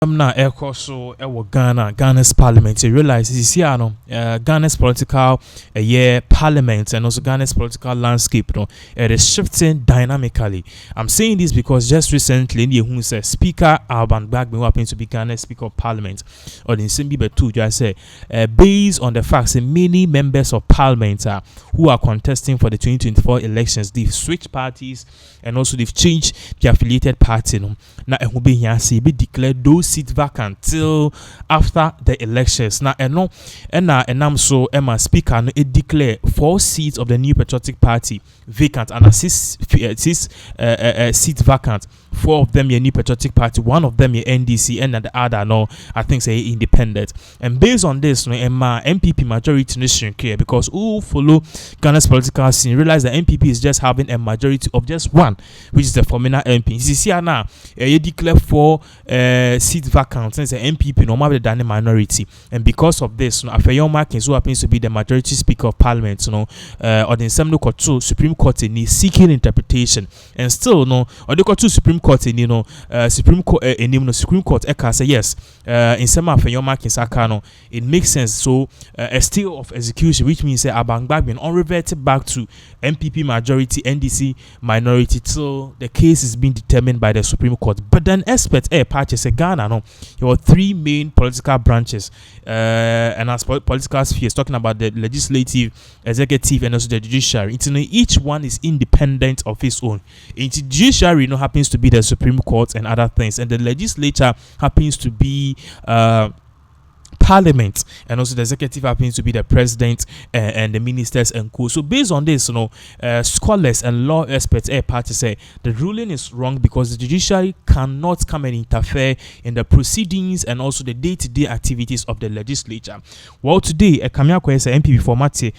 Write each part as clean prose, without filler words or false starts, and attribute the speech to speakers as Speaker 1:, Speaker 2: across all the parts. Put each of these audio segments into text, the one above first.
Speaker 1: Na echo so Ghana's parliament. You realize this year no Ghana's political parliament and also Ghana's political landscape it is shifting dynamically. I'm saying this because just recently who said Speaker Alban Gbagbe happened to be Ghana's Speaker of Parliament or the same two just say based on the facts that many members of parliament who are contesting for the 2024 elections, they've switched parties and also they've changed the affiliated party. Now be declared those seats vacant till after the elections. Now and so Emma Speaker declare 4 seats of the New Patriotic Party vacant and 6 seats vacant. 4 of them your New Patriotic Party, 1 of them your NDC, and the other I think say independent. And based on this, Emma NPP majority nation clear because who follow Ghana's political scene realize that NPP is just having a majority of just 1, which is the former MP. You see now, you declare 4 seats vacant since the NPP normally than the minority, and because of this, Afeyon Markins, who happens to be the majority speaker of parliament, or the Assembly Court Supreme Court in seeking interpretation, and still or the Court Supreme Court in Supreme Court Supreme Court say yes in some Afeyon Markins akano it makes sense. So a stay of execution, which means Abang Gbagbe reverted back to NPP majority, NDC minority till the case is being determined by the Supreme Court. But then experts patches Ghana there were 3 main political branches and as political spheres, talking about the legislative, executive, and also the judiciary. Each one is independent of its own. The judiciary happens to be the Supreme Court and other things, and the legislature happens to be Parliament, and also the executive happens to be the president and the ministers and co. So based on this, scholars and law experts party say the ruling is wrong because the judiciary cannot come and interfere in the proceedings and also the day-to-day activities of the legislature. Well, today Kamia Kwesi NPP for Mate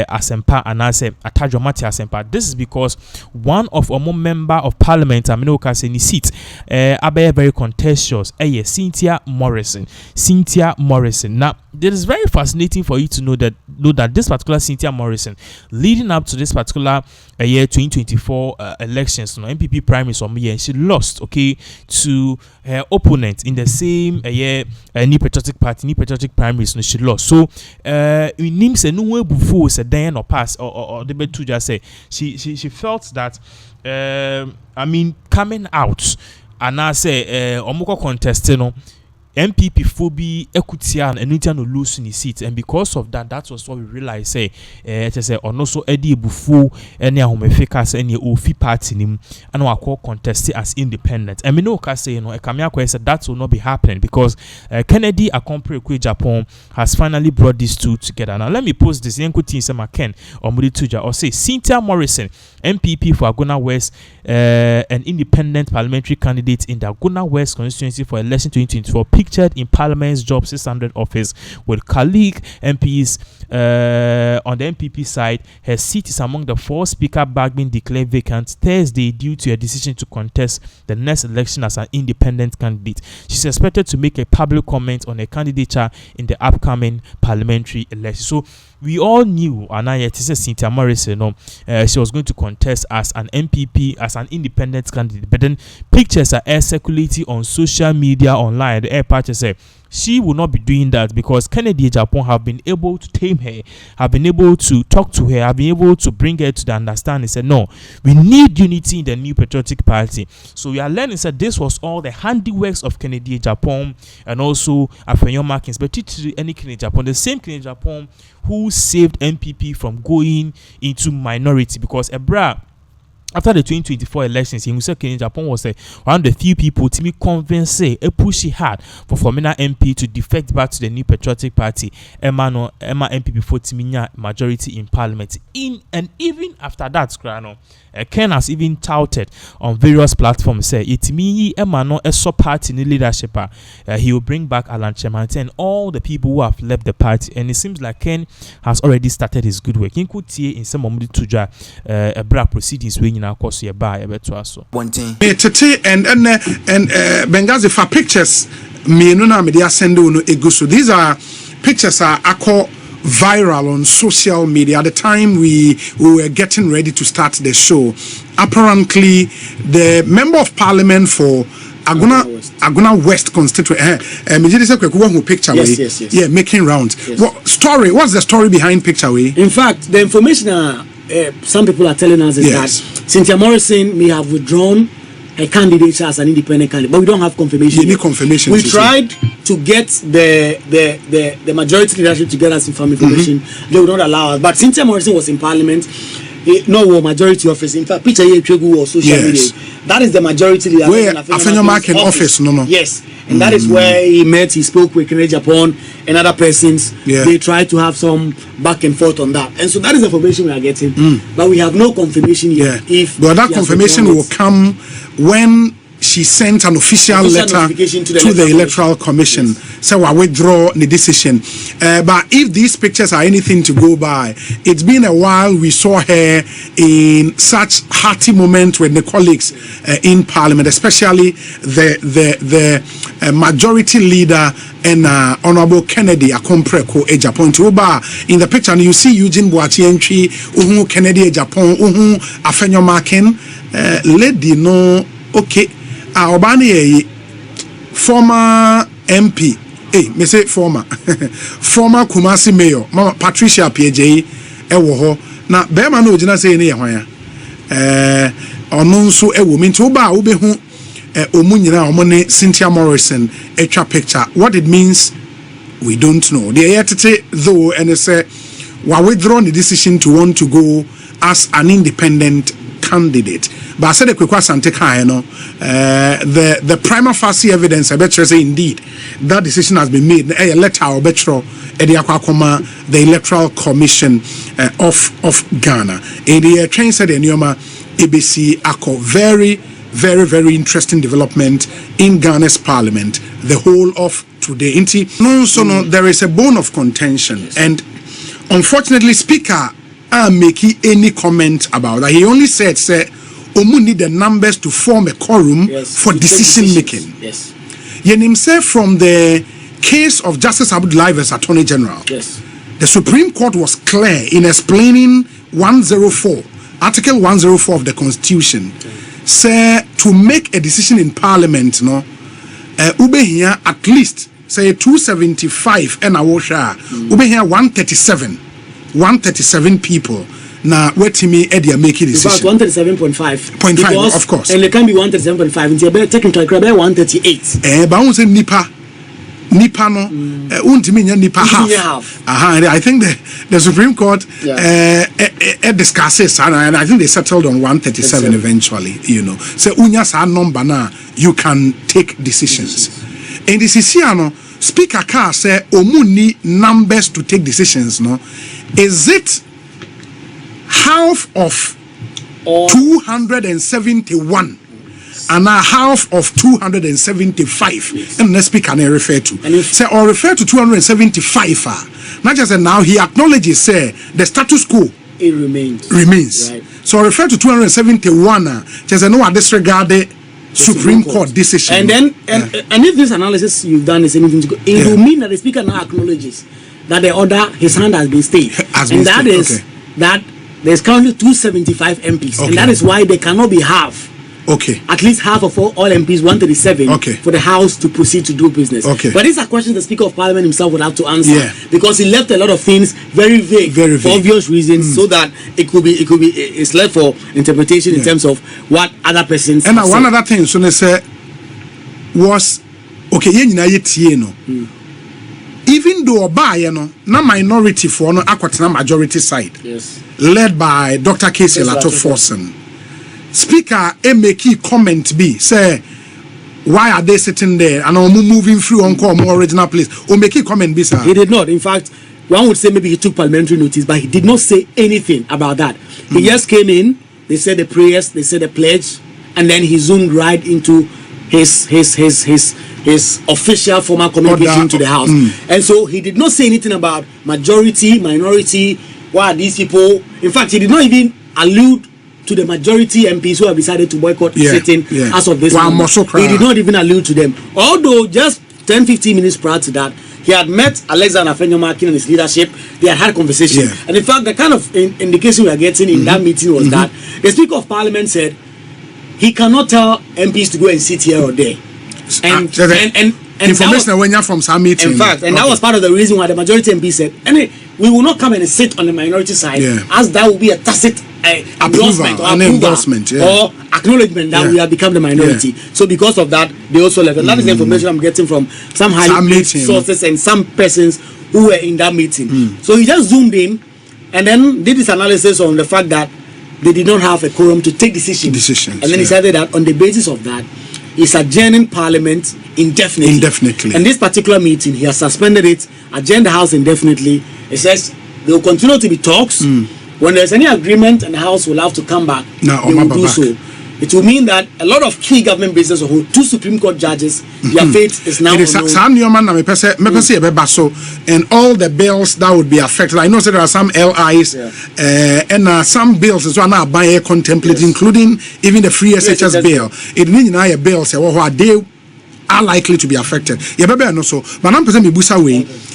Speaker 1: Asempa and I say Atajo Mate Asempa. This is because one of our member of parliament, Aminoka Seni seat, are very contentious. Cynthia Morrison. Now, it is very fascinating for you to know that this particular Cynthia Morrison, leading up to this particular year 2024 elections, NPP primaries from year, she lost to her opponent in the same New Patriotic Party, New Patriotic primaries. She lost. So, in names and no way before said then or pass or the betu just say she felt that coming out and I say omoko contesting NPP phobia Ekutian and Nitian no lose in his seat, and because of that, that was what we realized. Say, also Eddie Bufu, any Homeficas, any Ofi party, and our call contested as independent. And we know, Kamia said that will not be happening because Kennedy accompanied Agyapong has finally brought these two together. Now, let me post this. Yankuti Sema Ken or Mudi Tuja or say Cynthia Morrison, MPP for Agona West, an independent parliamentary candidate in the Agona West constituency for election 2024. Pictured in Parliament's Job 600 office with colleague MPs on the MPP side. Her seat is among the 4 Speaker Gbagbe declared vacant Thursday due to a decision to contest the next election as an independent candidate. She's expected to make a public comment on her candidature in the upcoming parliamentary election. So we all knew Cynthia Morrison, she was going to contest as an MPP, as an independent candidate. But then pictures are circulating on social media online. The air party said she will not be doing that because Kennedy Agyapong have been able to tame her, have been able to talk to her, have been able to bring her to the understanding. Said no, we need unity in the New Patriotic Party. So we are learning that this was all the handiworks of Kennedy Agyapong and also Afeyon Markins, but to any Kennedy Agyapong, the same Kennedy Agyapong who saved NPP from going into minority because after the 2024 elections, he said Agyapong was one of the few people to convince a push he had for former MP to defect back to the New Patriotic Party. Emma MPP for Timinya majority in Parliament. And even after that, Ken has even touted on various platforms say it me Emma no a party in leadership. He will bring back Alan Chemante and all the people who have left the party. And it seems like Ken has already started his good work. In could see in some of the tuja proceedings when you course you buy a better so. One thing.
Speaker 2: And Benghazi for pictures me no na media send no eguso. These are pictures are call viral on social media. At the time we were getting ready to start the show, apparently the member of parliament for Aguna West constituency. Picture
Speaker 3: yes.
Speaker 2: Yeah, making rounds.
Speaker 3: Yes.
Speaker 2: What's the story behind picture way?
Speaker 3: In fact, the information some people are telling us is that Cynthia Morrison may have withdrawn her candidature as an independent candidate, but we don't have confirmation.
Speaker 2: You need confirmation.
Speaker 3: We tried to get the majority leadership to get us information. They would not allow us. But Cynthia Morrison was in Parliament. No majority office. In fact, Peter Yechegu was social media. That is the majority leader.
Speaker 2: Where Afenyomak in office, no.
Speaker 3: Yes, and that is where he met. He spoke with Agyapong and other persons.
Speaker 2: Yeah.
Speaker 3: They tried to have some back and forth on that, and so that is the information we are getting. But we have no confirmation yet.
Speaker 2: But that confirmation will come when she sent an official letter to the Electoral Commission. So I withdraw the decision. But if these pictures are anything to go by, it's been a while we saw her in such hearty moments with the colleagues in Parliament, especially the majority leader and Honorable Kennedy Akompreko Agyapong. In the picture, and you see Eugene Boachi entry, Kennedy Agyapong, Afenyomakin, lady no okay. Obani former MP, me say former Kumasi Mayor, Mama Patricia PJ, ewo na bema no jina say ne hwan ono nso ewo mi nti oba obe hu omu nyina omone Cynthia Morrison etwa picture. What it means we don't know. The yetete though and say we withdraw the decision to want to go as an independent candidate. But I said the the prima facie evidence I bet you say indeed that decision has been made. A letter or betro the Electoral Commission of Ghana. The train said in Yoma ABC Ako very interesting development in Ghana's Parliament the whole of today. No, there is a bone of contention, and unfortunately Speaker making any comment about that. He only said Omu need the numbers to form a quorum for decision making.
Speaker 3: Yes.
Speaker 2: Yen himself from the case of Justice Abdullahi as Attorney General.
Speaker 3: Yes.
Speaker 2: The Supreme Court was clear in explaining 104, Article 104 of the Constitution. Say to make a decision in Parliament, ube here at least say 275 and awosha. Ube here 137 people. Now, what to me, Eddie, make a decision.
Speaker 3: About 137.5.
Speaker 2: 0.5, of course.
Speaker 3: And it can be 137.5. It's about technically 138.
Speaker 2: But I won't say Nipa no. Won't mean Nipa half. I think the Supreme Court discusses, and I think they settled on 137 eventually. So unyas a number now, you can take decisions. And this is here, Speaker Carr say omuni numbers to take decisions. No, is it half of 271 and a half of 275? And the speaker can refer to. And if say or refer to 275, not just now he acknowledges say the status quo
Speaker 3: it remains.
Speaker 2: Right. So refer to 271. Just no disregard the Supreme Court decision.
Speaker 3: And then and if this analysis you've done is anything to go, it will mean that the speaker now acknowledges that the order his hand has been stayed. That there's currently 275 MPs, and that is why they cannot be half. At least half of all MPs, 137, for the House to proceed to do business. But these are questions the Speaker of Parliament himself would have to answer, because he left a lot of things very vague, for obvious reasons, so that it's left for interpretation in terms of what other persons.
Speaker 2: And one other thing, so they say was even though na minority for no akwatena majority side, led by Dr. Casey Lato-Forson, Speaker make comment be say why are they sitting there and moving through on more original place or make comment be sir?
Speaker 3: He did not. In fact, one would say maybe he took parliamentary notice, but he did not say anything about that. He just came in, they said the prayers, they said the pledge, and then he zoomed right into his official formal communication to the House. And so he did not say anything about majority, minority, why are these people. In fact, he did not even allude to the majority MPs who have decided to boycott sitting as of this moment. He did not even allude to them. Although just 10-15 minutes prior to that, he had met Alexander Afenyomakin and his leadership. They had had a conversation. And in fact, the kind of indication we are getting in that meeting was that the Speaker of Parliament said he cannot tell MPs to go and sit here or there. And
Speaker 2: information when you're from some meeting.
Speaker 3: In fact, and that was part of the reason why the majority MP said, we will not come and sit on the minority side, as that will be a tacit endorsement or acknowledgement that we have become the minority. So because of that, they also left. And that is the information I'm getting from some highly placed sources and some persons who were in that meeting. So he just zoomed in and then did this analysis on the fact that they did not have a quorum to take decisions. And then he said that on the basis of that, he's adjourning Parliament indefinitely. And this particular meeting, he has suspended it, adjourned the House indefinitely. He says there will continue to be talks. When there's any agreement, and the House will have to come back, they will do so. It will mean that a lot of key government business, or 2 Supreme Court judges, their fate is now unknown.
Speaker 2: And all the bills that would be affected. I know that there are some LIs and some bills as well now by contemplate, including even the free SHS bill. It means now a bill say they are likely to be affected. But I'm present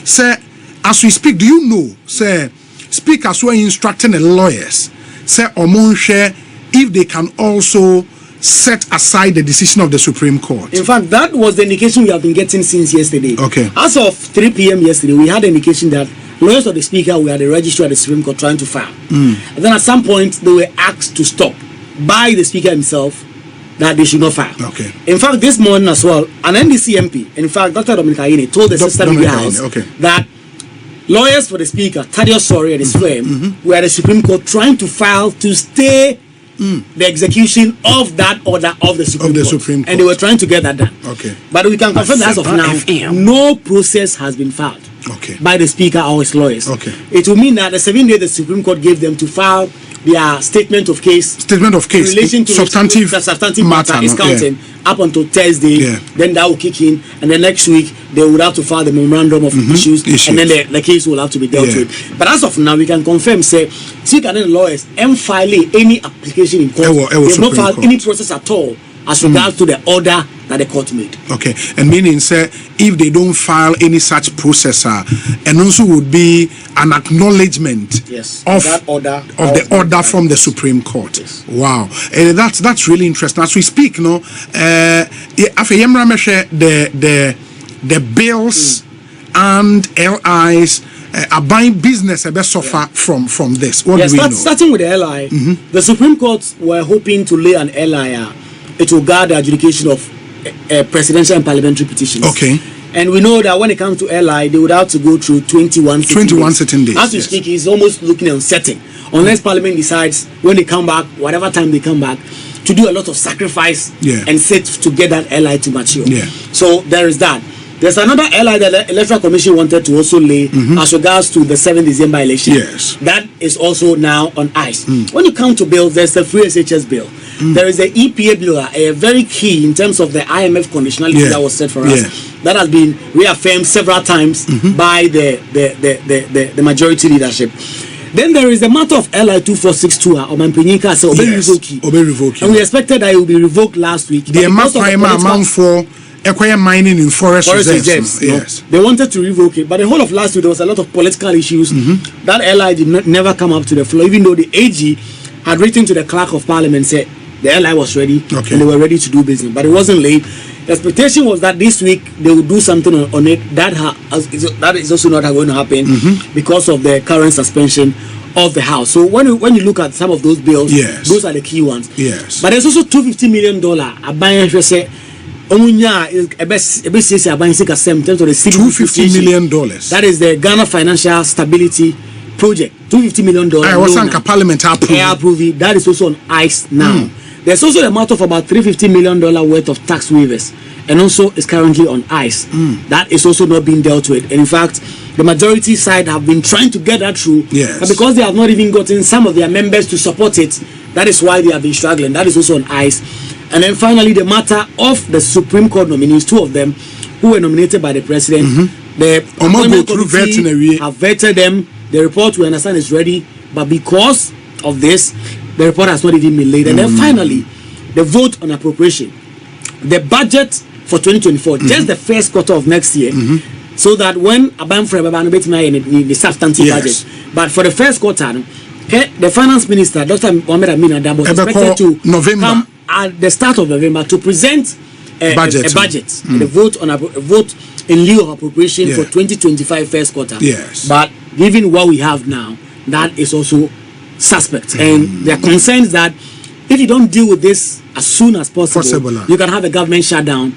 Speaker 2: say as we speak, do you know say speakers who are instructing the lawyers say share if they can also set aside the decision of the Supreme Court.
Speaker 3: In fact, that was the indication we have been getting since yesterday.
Speaker 2: Okay.
Speaker 3: As of 3 p.m. yesterday, we had an indication that lawyers of the Speaker were at the registry at the Supreme Court trying to file. And then at some point, they were asked to stop by the Speaker himself that they should not file.
Speaker 2: Okay.
Speaker 3: In fact, this morning as well, an NDC MP, in fact, Dr. Dominic Ayine told the Sister Media House that lawyers for the Speaker, Thaddeus Sori and his firm, were at the Supreme Court trying to file to stay the execution of that order of the Supreme Court. And they were trying to get that done.
Speaker 2: Okay.
Speaker 3: But we can confirm that as of now, no process has been filed by the Speaker or his lawyers.
Speaker 2: Okay.
Speaker 3: It will mean that the 7 days the Supreme Court gave them to file their statement of case
Speaker 2: in relation to
Speaker 3: substantive matter is counting up until Thursday. Then that will kick in, and then next week they would have to file the memorandum of issues, and then the case will have to be dealt with. But as of now, we can confirm say Speaker and the lawyers filing any application in court. They have not filed any process at all as regards to the order that the court made.
Speaker 2: Okay, and meaning say if they don't file any such processor, and also would be an acknowledgement of
Speaker 3: that order
Speaker 2: the order from the Supreme Court.
Speaker 3: Yes.
Speaker 2: Wow, that's really interesting. As we speak, the bills and LIs are buying business a bit suffer from this. What do we know?
Speaker 3: Starting with the LI, the Supreme Court were hoping to lay an LI. It will guard the adjudication of presidential and parliamentary petitions.
Speaker 2: Okay.
Speaker 3: And we know that when it comes to LI, they would have to go through 21
Speaker 2: sitting days.
Speaker 3: As we speak, it's almost looking uncertain. Unless Parliament decides when they come back, whatever time they come back, to do a lot of sacrifice and sit to get that LI to mature. So there is that. There's another LI that the Electoral Commission wanted to also lay as regards to the 7th December election. That is also now on ice. When you come to bills, there's the free SHS bill. There is the EPA bill, a very key in terms of the IMF conditionality that was set for us. That has been reaffirmed several times by the majority leadership. Then there is the matter of LI 2462 or Mampinika so and we expected that it would be revoked last week.
Speaker 2: The amount for mining in forest reserves.
Speaker 3: They wanted to revoke it, but the whole of last week there was a lot of political issues. That LI did never come up to the floor, even though the AG had written to the Clerk of Parliament said the LI was ready and they were ready to do business, but it wasn't late. The expectation was that this week they would do something on it. That is also not going to happen because of the current suspension of the House. So when you look at some of those bills, those are the key ones. But there's also $250 million.
Speaker 2: $250 million.
Speaker 3: That is the Ghana Financial Stability Project. $250 million.
Speaker 2: Parliament
Speaker 3: approved. That is also on ice now. There's also a matter of about $350 million worth of tax waivers, and also is currently on ice. That is also not being dealt with. And in fact, the majority side have been trying to get that through, but because they have not even gotten some of their members to support it, that is why they have been struggling. That is also on ice. And then finally, the matter of the Supreme Court nominees, 2 of them who were nominated by the president, the appointment committee have vetted them. The report, we understand, is ready, but because of this, the report has not even been laid. And then finally, the vote on appropriation, the budget for 2024, just the first quarter of next year, so that when the substantive budget, but for the first quarter, the finance minister, Dr. Mohamed Amin Adam, was expected to come at the start of November to present
Speaker 2: budget,
Speaker 3: the vote on a vote in lieu of appropriation for 2025 first quarter.
Speaker 2: Yes.
Speaker 3: But given what we have now, that is also suspect. And there are concerns that if you don't deal with this as soon as possible, you can have a government shutdown